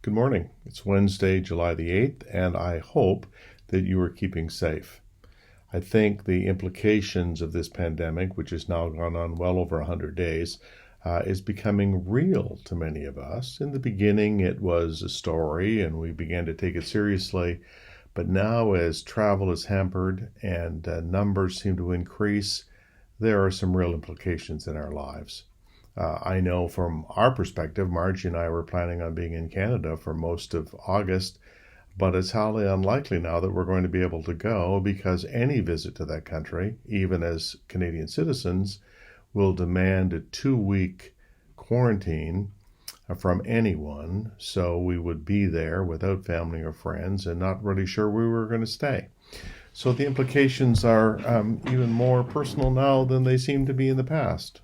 Good morning. It's Wednesday, July the 8th, and I hope that you are keeping safe. I think the implications of this pandemic, which has now gone on well over 100 days, is becoming real to many of us. In the beginning, it was a story, and we began to take it seriously. But now, as travel is hampered and numbers seem to increase, there are some real implications in our lives. I know from our perspective, Margie and I were planning on being in Canada for most of August, but it's highly unlikely now that we're going to be able to go because any visit to that country, even as Canadian citizens, will demand a 2-week quarantine from anyone. So we would be there without family or friends and not really sure we were going to stay. So the implications are even more personal now than they seem to be in the past.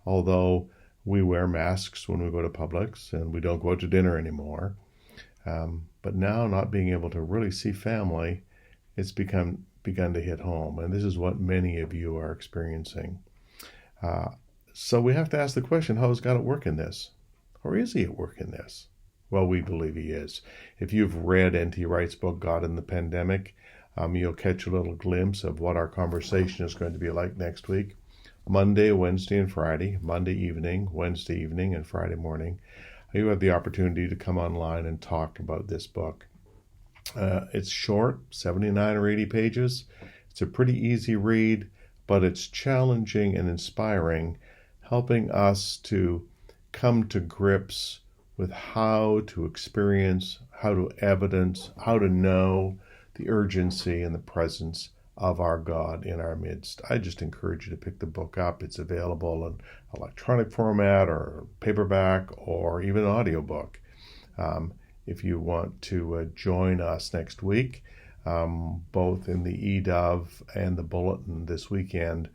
Although we wear masks when we go to Publix and we don't go out to dinner anymore. But now not being able to really see family, it's begun to hit home. And this is what many of you are experiencing. So we have to ask the question, how is God at work in this? Or is he at work in this? Well, we believe he is. If you've read N.T. Wright's book, God in the Pandemic, you'll catch a little glimpse of what our conversation is going to be like next week. Monday, Wednesday, and Friday, Monday evening, Wednesday evening, and Friday morning, you have the opportunity to come online and talk about this book. It's short, 79 or 80 pages. It's a pretty easy read, but it's challenging and inspiring, helping us to come to grips with how to experience, how to evidence, how to know the urgency and the presence of our God in our midst. I just encourage you to pick the book up. It's available in electronic format or paperback or even an audiobook. If you want to join us next week, both in the eDove and the bulletin this weekend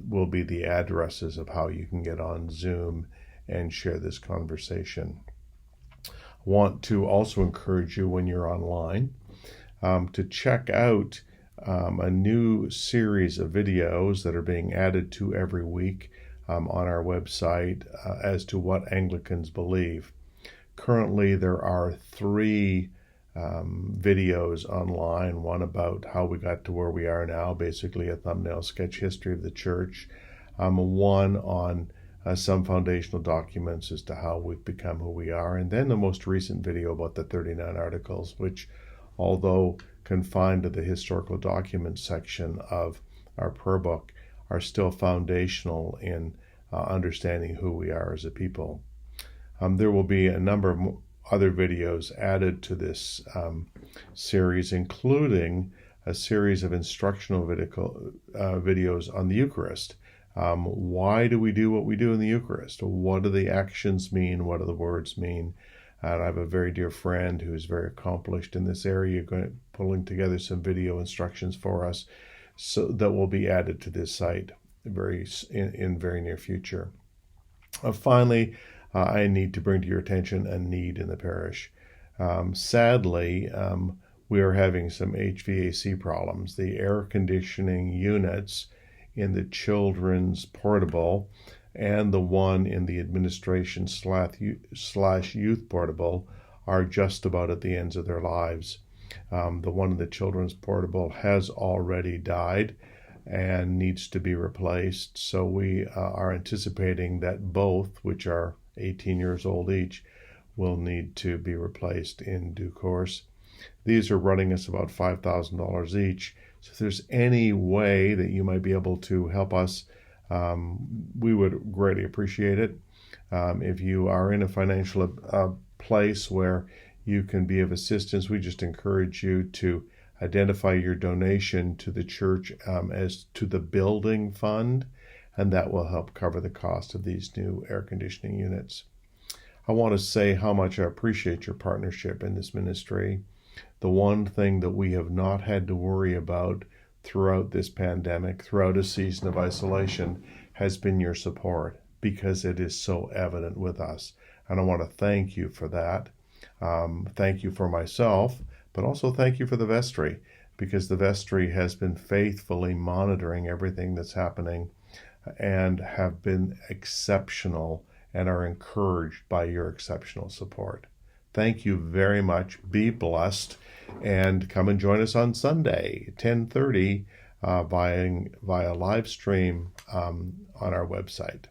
will be the addresses of how you can get on Zoom and share this conversation. I want to also encourage you when you're online to check out a new series of videos that are being added to every week on our website as to what Anglicans believe. Currently, there are 3 videos online, one about how we got to where we are now, basically a thumbnail sketch history of the church, one on some foundational documents as to how we've become who we are, and then the most recent video about the 39 articles, which, although confined to the historical documents section of our prayer book, are still foundational in understanding who we are as a people. There will be a number of other videos added to this series, including a series of instructional videos on the Eucharist. Why do we do what we do in the Eucharist? What do the actions mean? What do the words mean? And I have a very dear friend who is very accomplished in this area, pulling together some video instructions for us, so that will be added to this site in very near future. Finally, I need to bring to your attention a need in the parish. Sadly, we are having some HVAC problems. The air conditioning units in the children's portable and the one in the administration / youth portable are just about at the ends of their lives. The one in the children's portable has already died and needs to be replaced. So we are anticipating that both, which are 18 years old each, will need to be replaced in due course. These are running us about $5,000 each. So if there's any way that you might be able to help us, we would greatly appreciate it. If you are in a financial place where you can be of assistance, we just encourage you to identify your donation to the church as to the building fund, and that will help cover the cost of these new air conditioning units. I want to say how much I appreciate your partnership in this ministry. The one thing that we have not had to worry about throughout this pandemic, throughout a season of isolation, has been your support, because it is so evident with us. And I want to thank you for that. Thank you for myself, but also thank you for the vestry, because the vestry has been faithfully monitoring everything that's happening and have been exceptional and are encouraged by your exceptional support. Thank you very much. Be blessed, and come and join us on Sunday, 10:30, via live stream on our website.